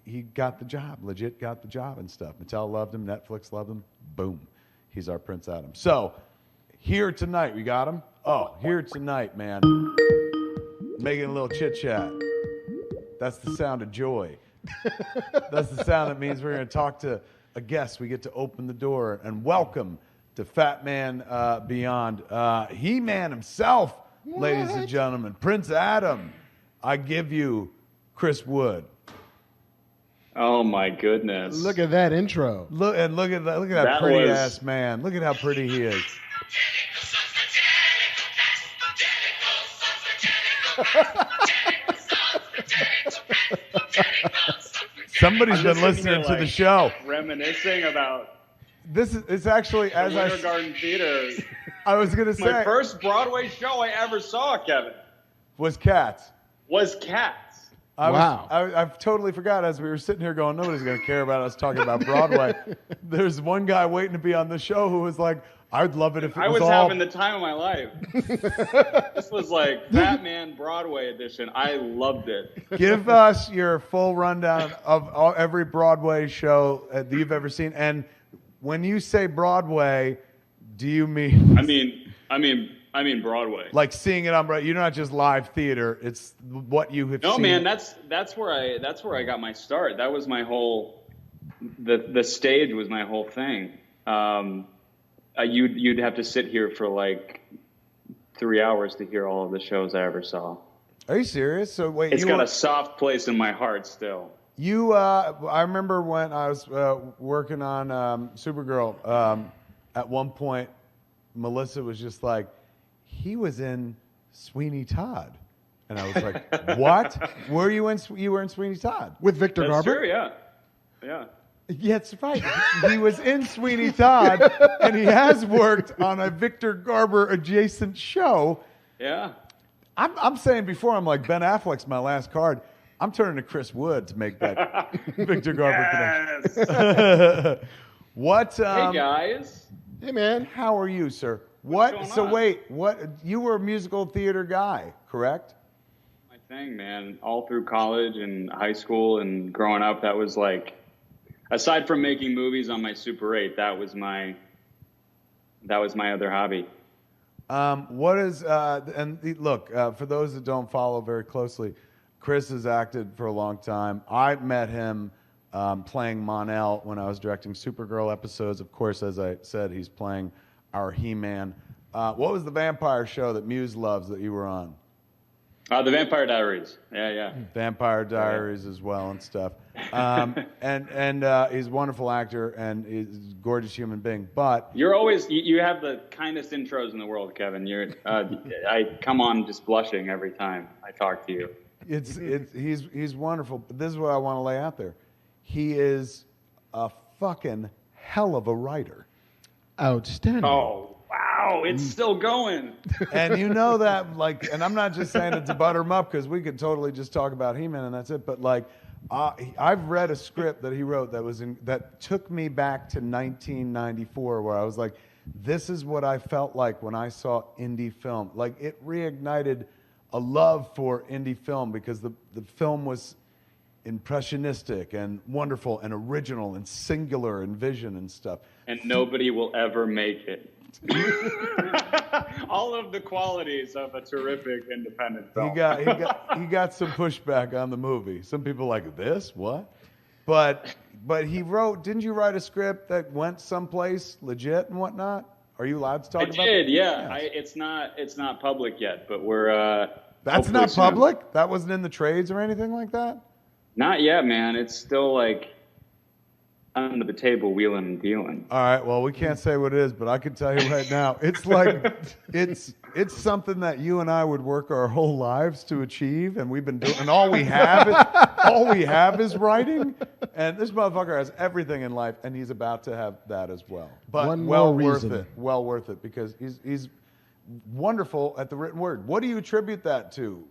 he got the job, legit got the job and stuff. Mattel loved him, Netflix loved him. Boom, he's our Prince Adam. So here tonight, we got him. Oh, here tonight, man, making a little chit chat. That's the sound of joy. That's the sound that means we're going to talk to a guest. We get to open the door and welcome to Fat Man Beyond. He-Man himself, ladies and gentlemen. Prince Adam, I give you Chris Wood. Oh my goodness! Look at that intro. Look at that pretty ass man. Look at how pretty he is. Somebody's been listening to the show. Reminiscing about this is it's actually as Winter Garden Theater. I was gonna say My first Broadway show I ever saw, Kevin, was Cats. I've totally forgot as we were sitting here going, nobody's going to care about us talking about Broadway. There's one guy waiting to be on the show who was like, I'd love it if it was all... having the time of my life. This was like Batman Broadway edition. I loved it. Give us your full rundown of every Broadway show that you've ever seen. And when you say Broadway, do you mean... I mean Broadway. Like seeing it on Broadway. You're not just live theater. It's what you have seen. No, man, that's where I got my start. That was my whole the stage was my whole thing. You'd have to sit here for like 3 hours to hear all of the shows I ever saw. Are you serious? So wait, it's got a soft place in my heart still. I remember when I was working on Supergirl. At one point, Melissa was just like, he was in Sweeney Todd. And I was like, what? Were you in? You were in Sweeney Todd? With Victor Garber? True, yeah. Yeah. Yeah, that's right. He was in Sweeney Todd, and he has worked on a Victor Garber adjacent show. Yeah. I'm saying before, I'm like, Ben Affleck's my last card. I'm turning to Chris Wood to make that Victor Garber connection. What? Hey, guys. Hey, man. How are you, sir? What's going on? Wait, you were a musical theater guy, correct? My thing, man. All through college and high school and growing up, that was like, aside from making movies on my Super 8, that was my other hobby. What is, look, for those that don't follow very closely, Chris has acted for a long time. I met him playing Mon-El when I was directing Supergirl episodes. Of course, as I said, he's playing our He-Man. What was the vampire show that Muse loves that you were on? The Vampire Diaries. Yeah. Vampire Diaries as well and stuff. And he's a wonderful actor and he's a gorgeous human being. But you're always you have the kindest intros in the world, Kevin. I come on just blushing every time I talk to you. He's wonderful. But this is what I want to lay out there. He is a fucking hell of a writer. Outstanding. Oh, wow. It's still going. And you know that, like, and I'm not just saying it to butter him up because we could totally just talk about He-Man and that's it. But, like, I've read a script that he wrote that took me back to 1994 where I was like, this is what I felt like when I saw indie film. Like, it reignited a love for indie film because the film was impressionistic and wonderful and original and singular in vision and stuff. And nobody will ever make it. All of the qualities of a terrific independent film. He got some pushback on the movie. Some people like, this? What? But he wrote, didn't you write a script that went someplace legit and whatnot? Are you allowed to talk about that? I did, yeah. Yes. It's not public yet, but we're That's not public? Soon. That wasn't in the trades or anything like that? Not yet, man. It's still like under the table wheeling and dealing. All right, well, we can't say what it is, but I can tell you right now, it's like it's something that you and I would work our whole lives to achieve, and we've been doing, and all we have is writing. And this motherfucker has everything in life, and he's about to have that as well. But well worth it because he's wonderful at the written word. What do you attribute that to?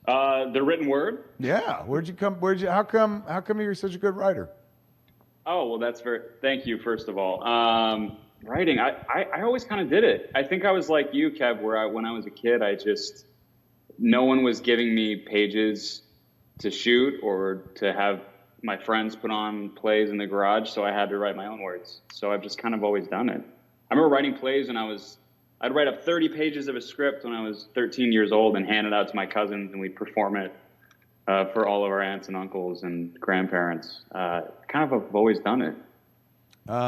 The written word? Yeah. How come you're such a good writer? Oh, well, thank you, first of all. Writing, I always kind of did it. I think I was like you, Kev, where when I was a kid, no one was giving me pages to shoot or to have my friends put on plays in the garage, so I had to write my own words. So I've just kind of always done it. I remember writing plays when I'd write up 30 pages of a script when I was 13 years old and hand it out to my cousins, and we'd perform it for all of our aunts and uncles and grandparents. Kind of have always done it.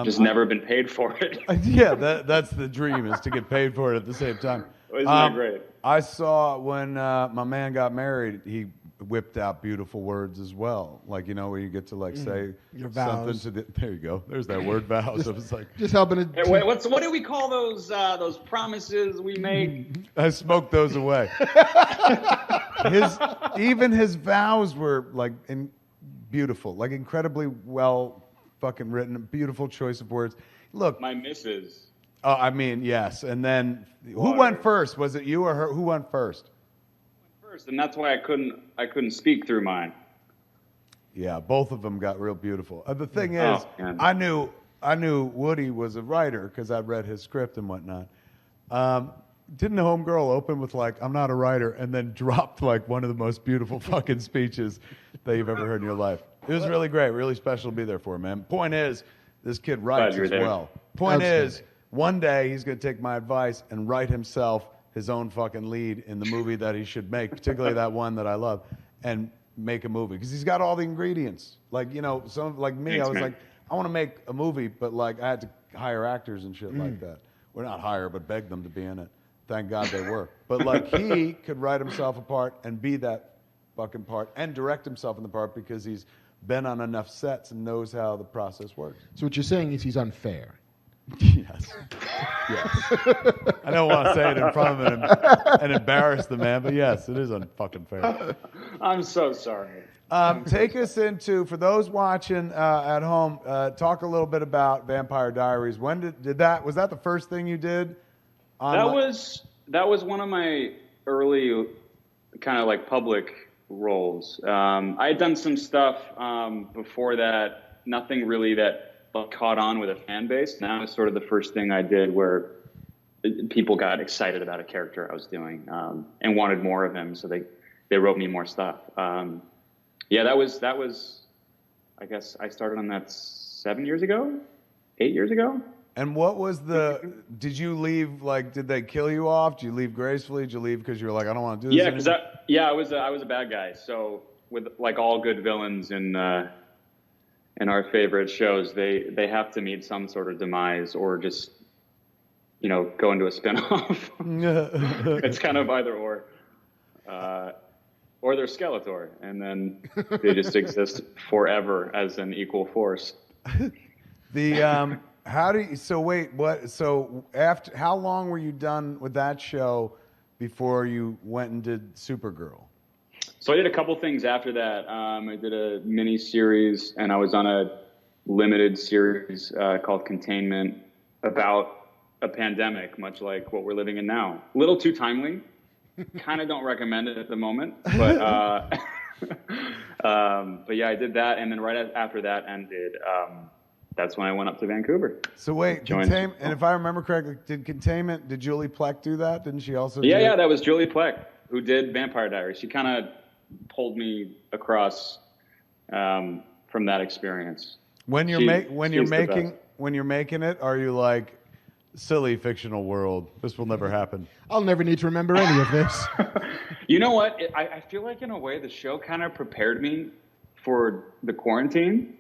Just never been paid for it. Yeah, that's the dream, is to get paid for it at the same time. Isn't that great? I saw when my man got married, he whipped out beautiful words as well. Like, where you get to like say Your something vows. to there you go. There's that word vows. It was like, Just helping it. Hey, wait, what do we call those promises we make? I smoked those away. Even his vows were like beautiful, like incredibly well fucking written, beautiful choice of words. Look, My missus. oh, I mean, yes. And then who Water. went first? Was it you or her? Who went first? First, and that's why I couldn't speak through mine. Yeah, both of them got real beautiful. The thing Oh, is, man. I knew Woody was a writer because I'd read his script and whatnot. Didn't the homegirl open with like, "I'm not a writer," and then dropped like one of the most beautiful fucking speeches that you've ever heard in your life? It was really great, really special to be there for him, man. Point is, this kid writes you were as there. well. Point is, Outstanding. one day he's going to take my advice and write himself his own fucking lead in the movie that he should make, particularly that one that I love, and make a movie because he's got all the ingredients. Like, some like me, Thanks, I was man. like, I want to make a movie, but like I had to hire actors and shit Mm. like that. Well, not hire, but beg them to be in it. Thank God they were. But like he could write himself a part and be that fucking part and direct himself in the part because he's been on enough sets and knows how the process works. So what you're saying is he's unfair. Yes. Yes. I don't want to say it in front of him and embarrass the man, but yes, it is unfucking fair. I'm so sorry. Take us into, for those watching at home, talk a little bit about Vampire Diaries. When was that the first thing you did? That was one of my early kind of like public roles. I had done some stuff before that, nothing really that caught on with a fan base. Now it's sort of the first thing I did where people got excited about a character I was doing and wanted more of him, so they wrote me more stuff. Yeah, that was. I guess I started on that 8 years ago. And what was did you leave, like, did they kill you off? Did you leave gracefully? Did you leave because you were like, I don't want to do this Yeah, anymore? because I was a bad guy. So with like all good villains in our favorite shows, they have to meet some sort of demise or just go into a spinoff. It's kind of either or they're Skeletor, and then they just exist forever as an equal force. How long were you done with that show before you went and did Supergirl? So I did a couple things after that. I did a mini series, and I was on a limited series called Containment about a pandemic, much like what we're living in now. A little too timely. Kind of don't recommend it at the moment, but yeah, I did that, and then right after that ended. That's when I went up to Vancouver. So wait, Joined- and if I remember correctly, did Julie Plec do that? Didn't she also? Yeah, that was Julie Plec who did Vampire Diaries. She kind of pulled me across from that experience. When you're She's the best. when you're making it, are you like, silly fictional world, this will never happen? I'll never need to remember any of this. You know what? I feel like in a way the show kind of prepared me for the quarantine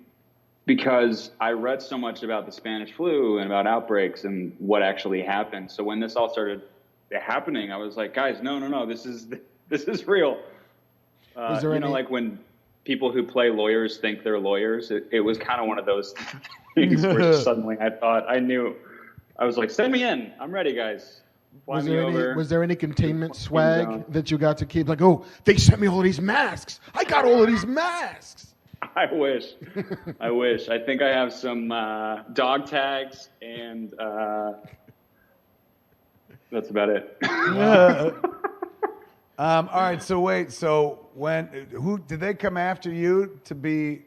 because I read so much about the Spanish flu and about outbreaks and what actually happened. So when this all started happening, I was like, guys, no, this is real. Was there any- like when people who play lawyers think they're lawyers, it was kind of one of those things where suddenly I was like, send me in. I'm ready, guys. Fly Was me there, over. was there any containment Zone. swag that you got to keep? Like, oh, they sent me all these masks. I got all of these masks. I wish. I think I have some dog tags, and that's about it. All right. So wait. So who did they come after you to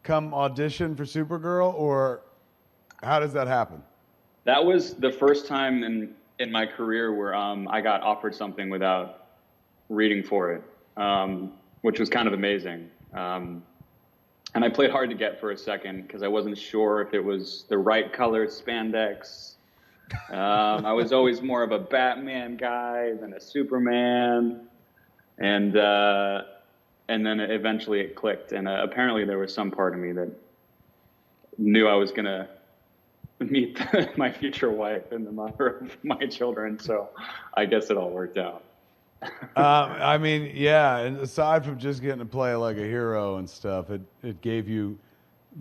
come audition for Supergirl, or how does that happen? That was the first time in my career where I got offered something without reading for it. which was kind of amazing. And I played hard to get for a second because I wasn't sure if it was the right color spandex. I was always more of a Batman guy than a Superman. And then eventually it clicked. And apparently there was some part of me that knew I was going to meet my future wife and the mother of my children. So I guess it all worked out. I mean, yeah, and aside from just getting to play like a hero and stuff, it gave you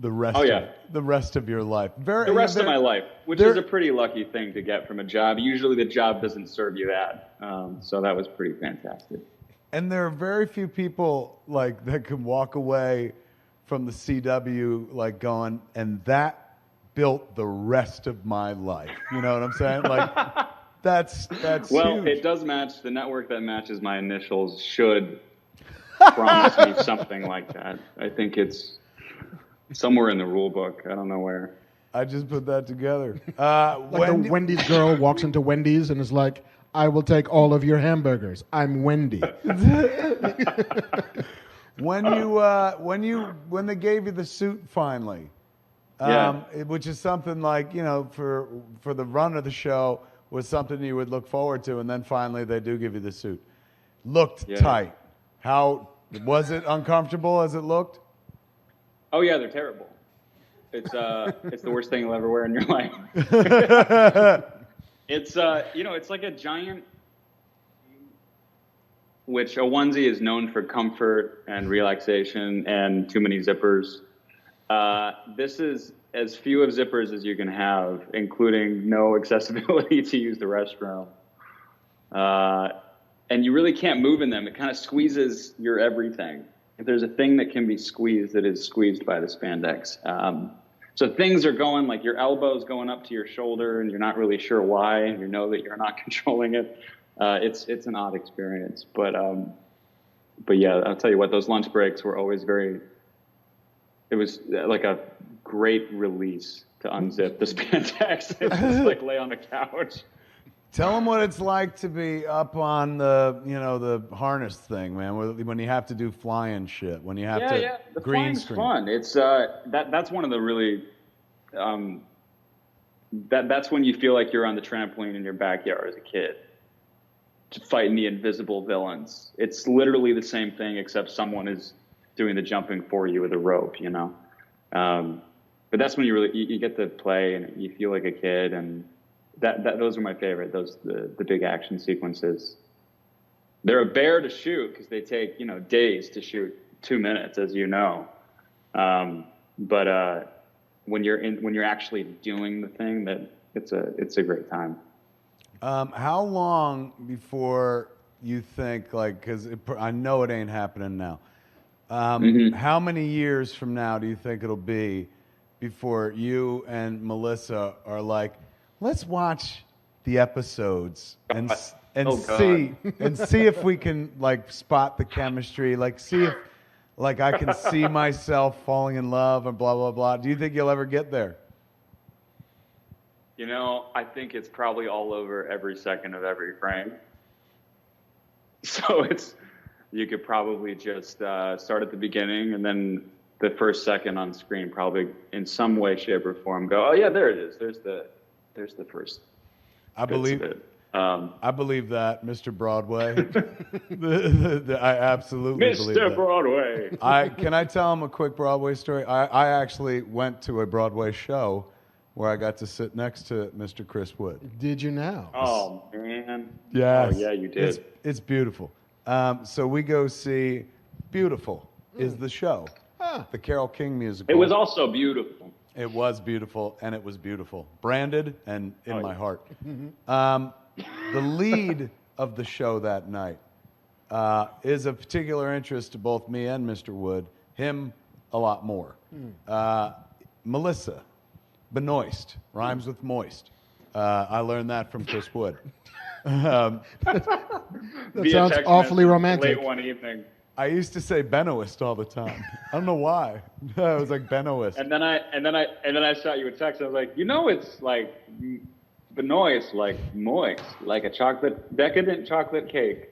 the rest of your life. The rest of my life, which is a pretty lucky thing to get from a job. Usually the job doesn't serve you that. So that was pretty fantastic. And there are very few people like that can walk away from the CW like going, and that built the rest of my life. You know what I'm saying? Like that's well, huge. It does match the network that matches my initials should promise me something like that. I think it's somewhere in the rule book. I don't know where. I just put that together. Like the Wendy's girl walks into Wendy's and is like, I will take all of your hamburgers. I'm Wendy. When they gave you the suit finally, which is something like, you know, for the run of the show was something you would look forward to, and then finally they do give you the suit. Looked tight. How was it? Uncomfortable as it looked? Oh yeah, they're terrible. It's the worst thing you'll ever wear in your life. It's it's like a giant, which a onesie is known for comfort and relaxation and too many zippers. This is as few of zippers as you can have, including no accessibility to use the restroom. And you really can't move in them. It kind of squeezes your everything. If there's a thing that can be squeezed, it is squeezed by the spandex. So things are going, like your elbow's going up to your shoulder and you're not really sure why, and you know that you're not controlling it. It's an odd experience, but yeah, I'll tell you what, those lunch breaks were always it was like a great release to unzip the spandex and just like lay on the couch. Tell them what it's like to be up on the harness thing, man. When you have to do flying shit, when you have to the green flying's screen. Fun. It's that's one of the really that's when you feel like you're on the trampoline in your backyard as a kid, fighting the invisible villains. It's literally the same thing, except someone is doing the jumping for you with a rope, you know. But that's when you get to play and you feel like a kid, and those are my favorite. The big action sequences. They're a bear to shoot because they take days to shoot 2 minutes, as you know. But when you're actually doing the thing, that it's a great time. How long before you think, like, because I know it ain't happening now. How many years from now do you think it'll be before you and Melissa are like, let's watch the episodes and see if we can like spot the chemistry, like see if like I can see myself falling in love and blah blah blah. Do you think you'll ever get there? I think it's probably all over every second of every frame. So you could probably just start at the beginning, and then the first second on screen probably in some way, shape, or form go, oh yeah, there it is. There's the first. I believe that, Mr. Broadway. I absolutely believe that. Mr. Broadway. Can I tell him a quick Broadway story? I actually went to a Broadway show where I got to sit next to Mr. Chris Wood. Did you now? Oh man. Yes. Oh yeah, you did. It's beautiful. So we go see Beautiful is the show. The Carole King musical. It was also beautiful. It was beautiful, and it was beautiful. Branded and in my heart. The lead of the show that night is of particular interest to both me and Mr. Wood. Him, a lot more. Melissa, Benoist, rhymes with moist. I learned that from Chris Wood. That sounds awfully romantic. Late one evening. I used to say Benoist all the time. I don't know why. I was like Benoist. And then I shot you a text. I was like, it's like Benoist, like moist, like a decadent chocolate cake.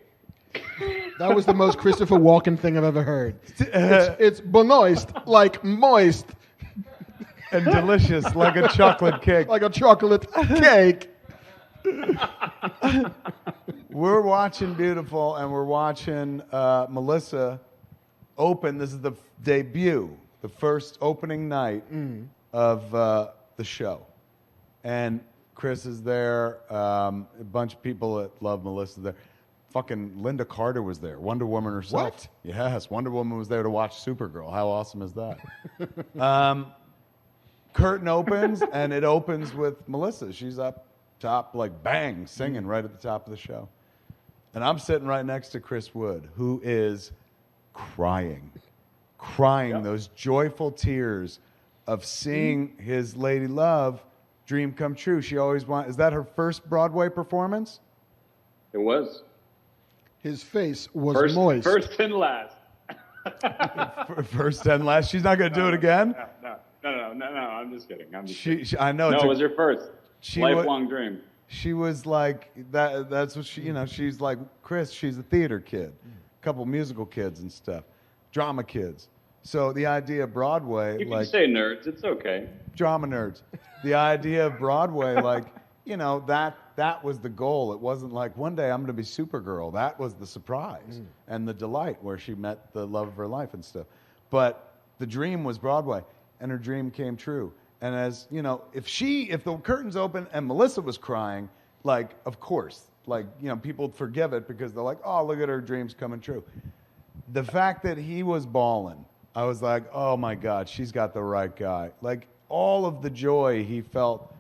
That was the most Christopher Walken thing I've ever heard. It's moist, like moist, and delicious, like a chocolate cake. like a chocolate cake. We're watching Beautiful, and we're watching Melissa open. This is the debut, the first opening night of the show. And Chris is there. A bunch of people that love Melissa there. Fucking Linda Carter was there. Wonder Woman herself. What? Yes, Wonder Woman was there to watch Supergirl. How awesome is that? Curtain opens, and it opens with Melissa. She's up top, like bang, singing right at the top of the show. And I'm sitting right next to Chris Wood, who is crying, those joyful tears of seeing his lady love dream come true. She always wanted. Is that her first Broadway performance? It was. His face was moist. First and last. First and last. She's not going to do it again? No. I'm just kidding. I know. No, it was her first. Lifelong dream. She was like that. That's what she. She's like Chris. She's a theater kid, a couple musical kids and stuff, drama kids. So the idea of Broadway, You can say nerds. It's okay. Drama nerds. The idea of Broadway, that was the goal. It wasn't like one day I'm going to be Supergirl. That was the surprise and the delight where she met the love of her life and stuff. But the dream was Broadway, and her dream came true. And as if the curtains open and Melissa was crying, of course, people would forgive it because they're like, oh, look at her dreams coming true. The fact that he was bawling, I was like, oh my God, she's got the right guy. All of the joy he felt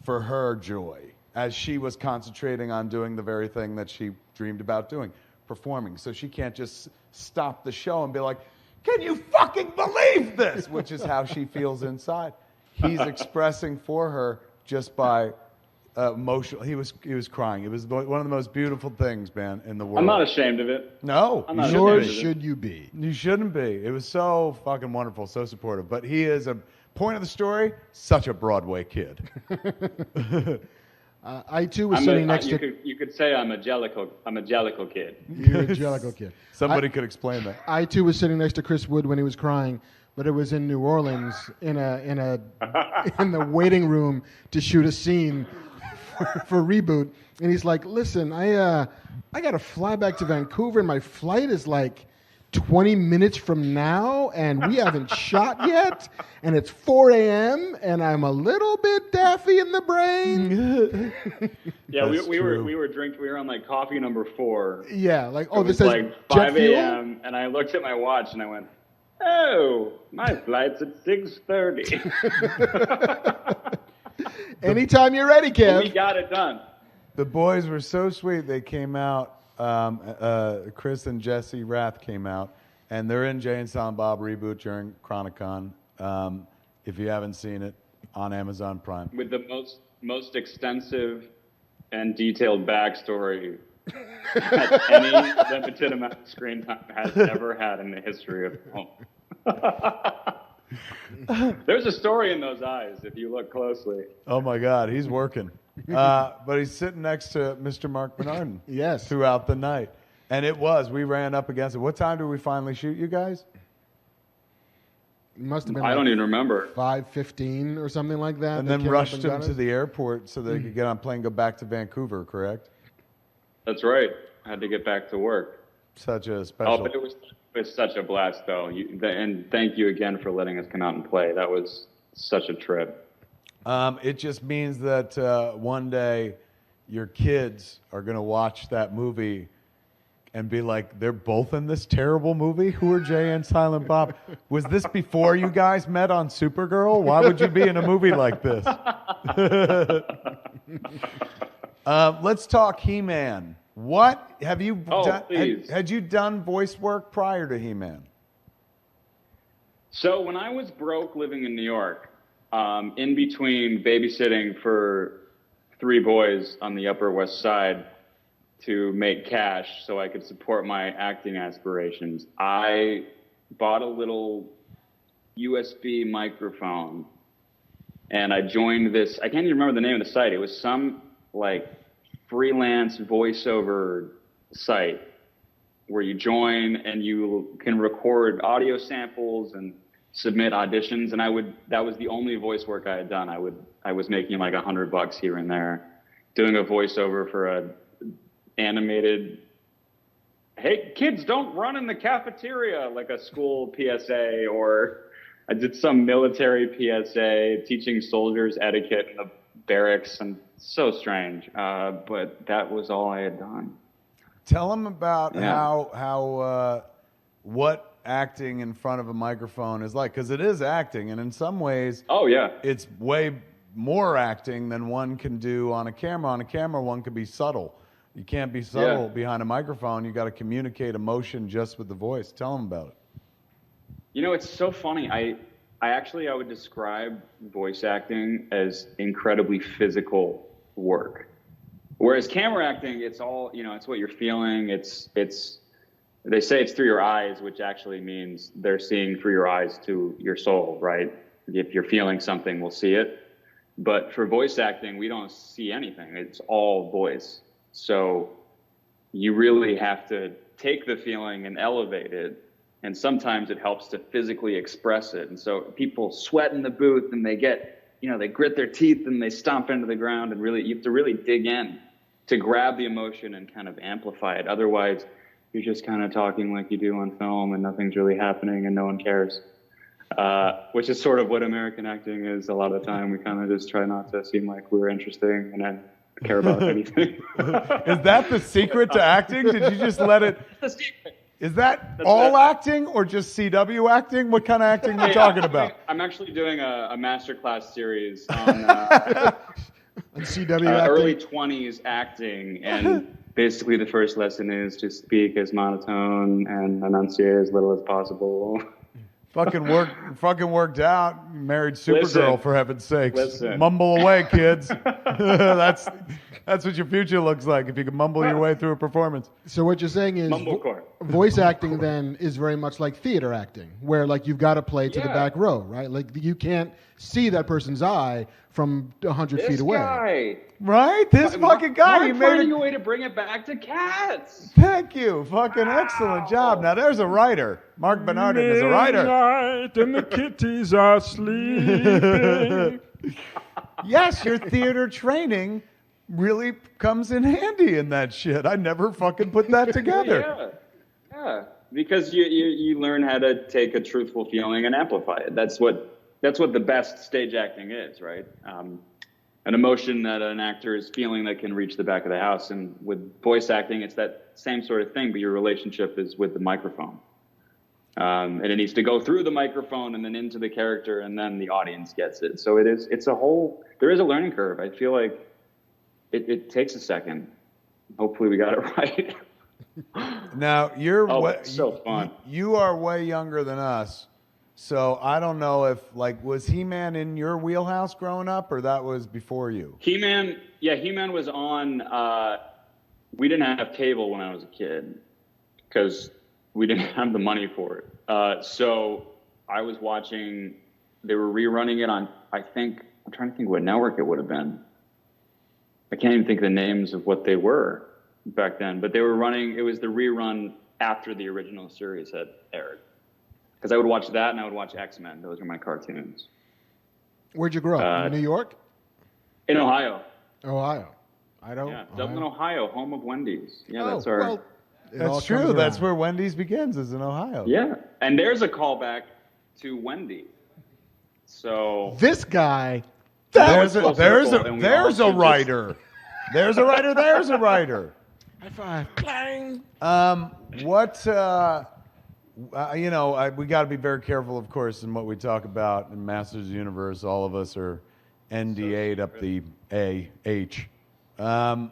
for her joy as she was concentrating on doing the very thing that she dreamed about doing, performing. So she can't just stop the show and be like, can you fucking believe this? Which is how she feels inside. He's expressing for her just by emotional. He was crying. It was one of the most beautiful things, man, in the world. I'm not ashamed of it. No, Nor should you be. You shouldn't be. It was so fucking wonderful, so supportive. But he is a point of the story. Such a Broadway kid. I too was sitting next to. You could say I'm a Jellicle kid. You're a Jellicle kid. Somebody could explain that. I too was sitting next to Chris Wood when he was crying, but it was in New Orleans in the waiting room to shoot a scene for Reboot, and he's like, "Listen, I got to fly back to Vancouver, and my flight is 20 minutes from now, and we haven't shot yet, and it's 4 a.m., and I'm a little bit daffy in the brain." Yeah, we were drinking. We were on coffee number 4. Yeah, this was says 5 a.m. and I looked at my watch and I went, "Oh, my flight's at 6:30." Anytime you're ready, Kev. We got it done. The boys were so sweet. They came out. Chris and Jesse Rath came out, and they're in Jay and Silent Bob Reboot during Chronicon. If you haven't seen it, on Amazon Prime. With the most extensive and detailed backstory that any limited amount of screen time has ever had in the history of film. There's a story in those eyes if you look closely. Oh my God, he's working. But he's sitting next to Mr. Mark Bernardin. Yes. Throughout the night. And we ran up against it. What time did we finally shoot, you guys? It must have been I don't even remember. 5:15 or something like that. And then rushed him to the airport so they could get on a plane and go back to Vancouver, correct? That's right. I had to get back to work. Such a special... Oh, but it was such a blast, though. And thank you again for letting us come out and play. That was such a trip. It just means that one day your kids are going to watch that movie and be like, they're both in this terrible movie? Who are Jay and Silent Bob? Was this before you guys met on Supergirl? Why would you be in a movie like this? Let's talk He-Man. What have you done? Had you done voice work prior to He-Man? So when I was broke living in New York, in between babysitting for 3 boys on the Upper West Side to make cash so I could support my acting aspirations, I bought a little USB microphone and I joined this, I can't even remember the name of the site. It was some freelance voiceover site. where you join and you can record audio samples and submit auditions. And that was the only voice work I had done. I was making like $100 here and there, doing a voiceover for a animated, "Hey kids, don't run in the cafeteria," like a school PSA, or I did some military PSA teaching soldiers etiquette in the barracks, and so strange. But that was all I had done. Tell them about how what acting in front of a microphone is like, because it is acting, and in some ways, Oh yeah, it's way more acting than one can do on a camera. On a camera, one can be subtle. You can't be subtle behind a microphone. You got to communicate emotion just with the voice. Tell them about it. you know, it's so funny. I would describe voice acting as incredibly physical work. Whereas camera acting, it's all, you know, it's what you're feeling. They say it's through your eyes, which actually means they're seeing through your eyes to your soul, right? If you're feeling something, we'll see it. But for voice acting, we don't see anything. It's all voice. So you really have to take the feeling and elevate it. And sometimes it helps to physically express it. And so people sweat in the booth and they get, you know, they grit their teeth and they stomp into the ground, and really, you have to really dig in to grab the emotion and kind of amplify it. Otherwise, you're just kind of talking like you do on film and nothing's really happening and no one cares. Which is sort of what American acting is a lot of the time. We kind of just try not to seem like we're interesting and then care about anything. Is that the secret to acting? Did you just let it? The secret. Is that all acting or just CW acting? What kind of acting are we talking about? I'm actually doing a masterclass series on CW acting. early 20s acting, and basically the first lesson is to speak as monotone and enunciate as little as possible. Fucking worked out. You married Supergirl, Listen. for heaven's sakes. Listen. Mumble away, kids. That's what your future looks like if you can mumble your way through a performance. So what you're saying is Mumblecore. voice acting then is very much like theater acting, where like you've got to play to the back row, right? Like you can't see that person's eye from 100 feet away. Guy. Right? This fucking guy. Mark You made finding it. a way to bring it back to cats. Thank you. Fucking excellent job. Now there's a writer. Mark Bernardin is a writer. Midnight and the kitties are sleeping. Yes, your theater training really comes in handy in that shit. I never fucking put that together. Yeah. Because you learn how to take a truthful feeling and amplify it. That's what the best stage acting is, right? An emotion that an actor is feeling that can reach the back of the house. And with voice acting, it's that same sort of thing, but your relationship is with the microphone. And it needs to go through the microphone and then into the character, and then the audience gets it. So there is a learning curve. I feel like it takes a second. Hopefully we got it right. Now It's so fun. You are way younger than us. So I don't know if, like, was He-Man in your wheelhouse growing up, or that was before you? He-Man was on. We didn't have cable when I was a kid because we didn't have the money for it. So I was watching. They were rerunning it on. I'm trying to think what network it would have been. I can't even think of the names of what they were back then, but they were running. It was the rerun after the original series had aired. Because I would watch that and I would watch X-Men. Those are my cartoons. Where'd you grow up? New York? In Ohio. Ohio. Idaho? Yeah, Dublin, Ohio, home of Wendy's. Yeah, Oh, that's our. well, it all That's comes true. That's around. where Wendy's begins, is in Ohio. Yeah, and there's a callback to Wendy. So This guy. There's a full there's circle, a and we there's all a should writer. There's a writer. There's a writer. High five. Clang. We got to be very careful, of course, in what we talk about in Masters of the Universe. All of us are NDA'd up the A-H. You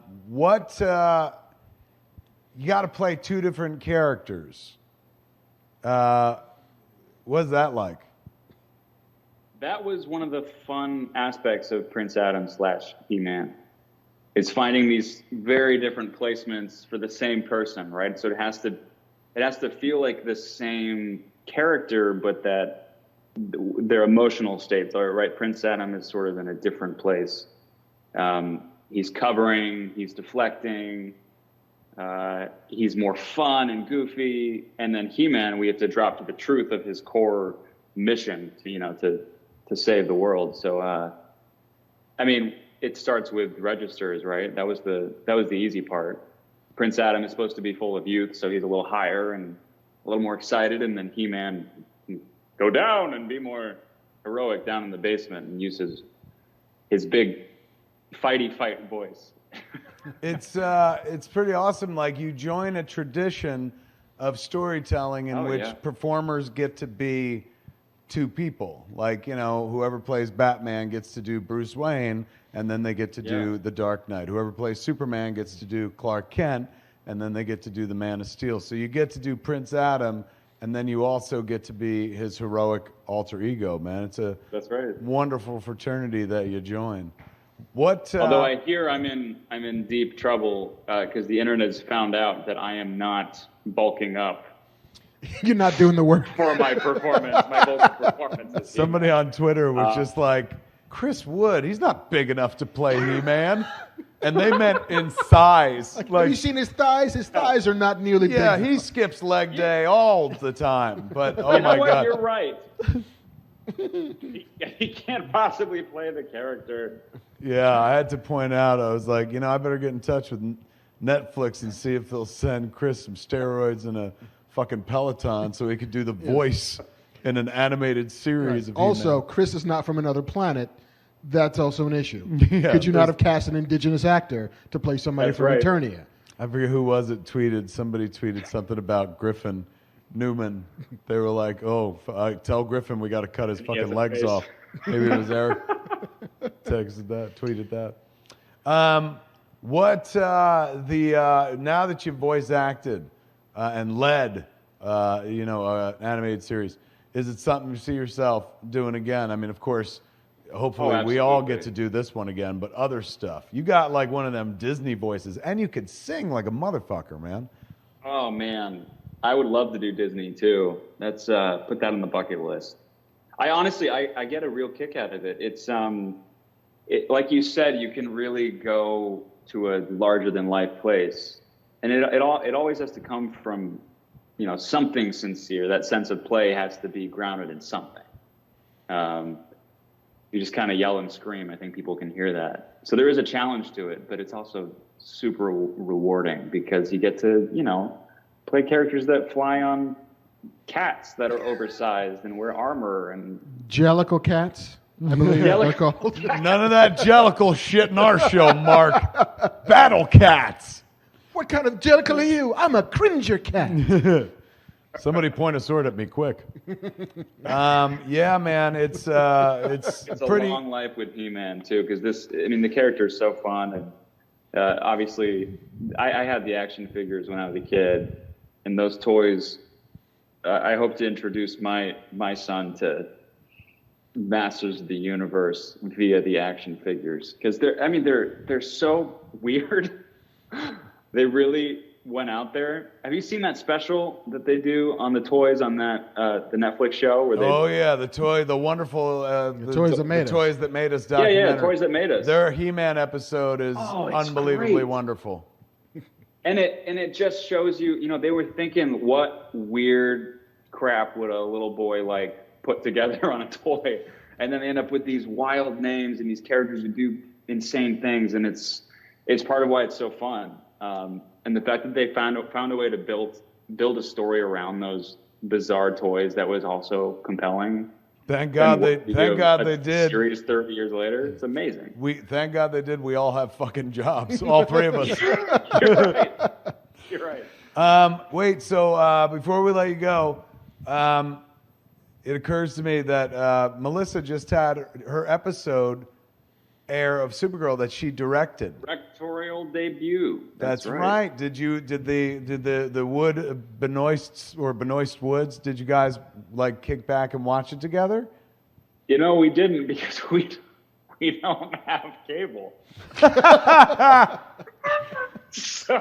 got to play two different characters. What's that like? that was one of the fun aspects of Prince Adam / He-Man. It's finding these very different placements for the same person, right? So it has to feel like the same character, but that their emotional states are right. Prince Adam is sort of in a different place. He's covering, he's deflecting, He's more fun and goofy. And then He-Man, we have to drop to the truth of his core mission, to save the world. So, I mean, it starts with registers, right? That was the easy part. Prince Adam is supposed to be full of youth, so he's a little higher and a little more excited. And then He-Man can go down and be more heroic down in the basement and use his big fight voice. It's pretty awesome. Like, you join a tradition of storytelling in which performers get to be two people. Like, whoever plays Batman gets to do Bruce Wayne, and then they get to do the Dark Knight. Whoever plays Superman gets to do Clark Kent, and then they get to do the Man of Steel. So you get to do Prince Adam, and then you also get to be his heroic alter ego, man. That's right. Wonderful fraternity that you join. What? Although I hear I'm in deep trouble because the internet has found out that I am not bulking up. You're not doing the work for my performance, my vocal performance. Somebody on Twitter was just like, Chris Wood, he's not big enough to play He-Man. And they meant in size. Like, have you seen his thighs? His thighs are not nearly big. Yeah, he skips leg day all the time. But, oh my God. You're right. He can't possibly play the character. Yeah, I had to point out, I was like, I better get in touch with Netflix and see if they'll send Chris some steroids and a fucking Peloton so he could do the voice in an animated series of Also, He-Man. Chris is not from another planet. That's also an issue. Yeah, Could you not have cast an indigenous actor to play somebody from Eternia? I forget who was it tweeted. Somebody tweeted something about Griffin Newman. They were like, tell Griffin we got to cut his fucking legs off. Maybe it was Eric tweeted that. Now that you've voice acted and led, an animated series, is it something you see yourself doing again? I mean, of course, hopefully we all get to do this one again, but other stuff. You got like one of them Disney voices, and you could sing like a motherfucker, man. Oh, man. I would love to do Disney, too. Let's put that on the bucket list. I honestly get a real kick out of it. It's, like you said, you can really go to a larger-than-life place. And it always has to come from, something sincere. That sense of play has to be grounded in something. You just kind of yell and scream. I think people can hear that. So there is a challenge to it, but it's also super rewarding because you get to, play characters that fly on cats that are oversized and wear armor and Jellicle cats, I believe they're called. None of that jellicle shit in our show, Mark. Battle cats. What kind of jellicle are you? I'm a cringer cat. Somebody point a sword at me, quick. Yeah, man, it's pretty. A long life with He-Man too, because the character is so fun, and obviously, I had the action figures when I was a kid, and those toys. I hope to introduce my son to Masters of the Universe via the action figures, because they're so weird. They really went out there. Have you seen that special that they do on the toys on that the Netflix show? Where the wonderful toys that made us documentary. Yeah, Toys That Made Us. Their He-Man episode is unbelievably great. Wonderful. And it just shows you, they were thinking, what weird crap would a little boy put together on a toy, and then they end up with these wild names and these characters who do insane things, and it's part of why it's so fun. And the fact that they found a way to build a story around those bizarre toys that was also compelling. Thank God they did. Series 30 years later, it's amazing. Thank God they did. We all have fucking jobs, all three of us. You're right. Wait, so before we let you go, it occurs to me that Melissa just had her episode air of Supergirl that she directed. Directorial debut. That's right. Did the Wood Benoist or Benoist Woods? Did you guys kick back and watch it together? We didn't because we don't have cable. So,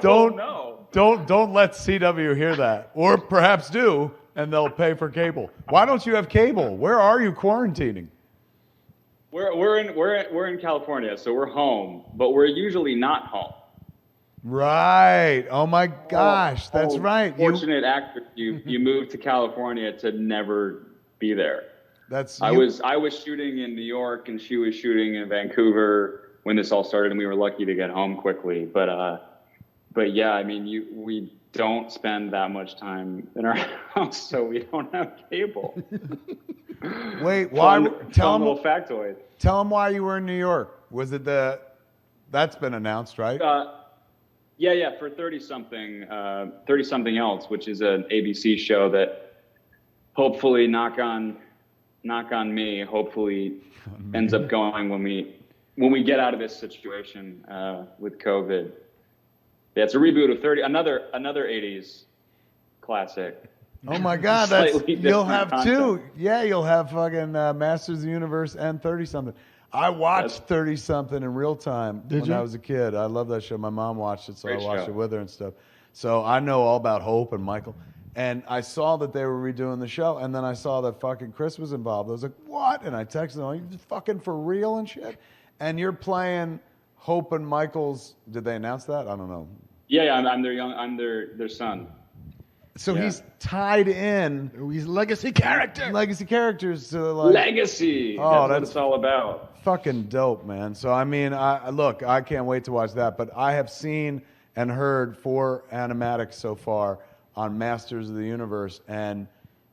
don't let CW hear that, or perhaps do, and they'll pay for cable. Why don't you have cable? Where are you quarantining? We're in California, so we're home, but we're usually not home. Right. Oh my gosh, that's right. Fortunate actor, you moved to California to never be there. I was shooting in New York and she was shooting in Vancouver when this all started, and we were lucky to get home quickly. But yeah, I mean, we don't spend that much time in our house, so we don't have cable. Wait, why? Tell them. Little factoid. Tell them why you were in New York. Was it that's been announced, right? Yeah, for 30-something else, which is an ABC show that hopefully, knock on me, hopefully ends up going when we get out of this situation with COVID. Yeah, it's a reboot of 30, another 80s classic. Oh my God, you'll have content. Two. Yeah, you'll have fucking Masters of the Universe and 30-something. I watched 30-something in real time when I was a kid. I love that show. My mom watched it, so I watched it with her and stuff. So I know all about Hope and Michael. And I saw that they were redoing the show, and then I saw that fucking Chris was involved. I was like, what? And I texted him, are you fucking for real and shit? And you're playing Hope and Michael's. Did they announce that? I don't know. Yeah, I'm their son. So he's tied in. He's legacy character. Legacy characters. To like, legacy. That's what it's all about. Fucking dope, man. So, I mean, I can't wait to watch that. But I have seen and heard 4 animatics so far on Masters of the Universe. And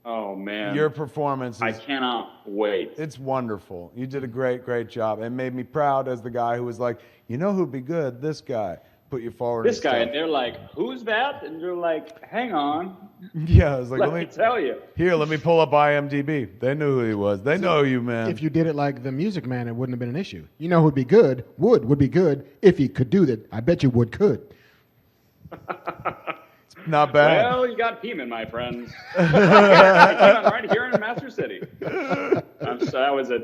oh, man. Your performance I cannot wait. It's wonderful. You did a great, great job. It made me proud as the guy who was like, you know who'd be good? This guy. Put you forward. This guy, and they're like, "Who's that?" And you're like, "Hang on." Yeah, I was like, let me tell you. Here, let me pull up IMDb. They knew who he was. They know you, man. If you did it like the Music Man, it wouldn't have been an issue. You know who'd be good? Would be good if he could do that. I bet you Wood could. Not bad. Well, you got Peeman, my friends. Right here in Master City. That was a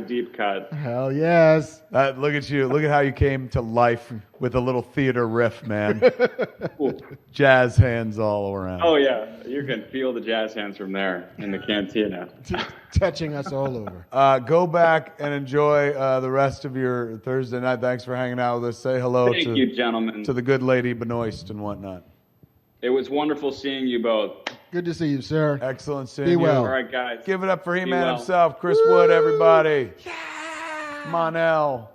deep cut. Hell yes. Look at you. Look at how you came to life with a little theater riff, man. Jazz hands all around. Oh yeah, you can feel the jazz hands from there in the cantina, touching us all over. Go back and enjoy the rest of your Thursday night. Thanks for hanging out with us. Say hello Thank you, gentlemen. To the good lady Benoist and whatnot. It was wonderful seeing you both. Good to see you, sir. Excellent seeing you. Be well. All right, guys. Give it up for He-Man himself, Chris Wood, everybody. Yeah. Monel.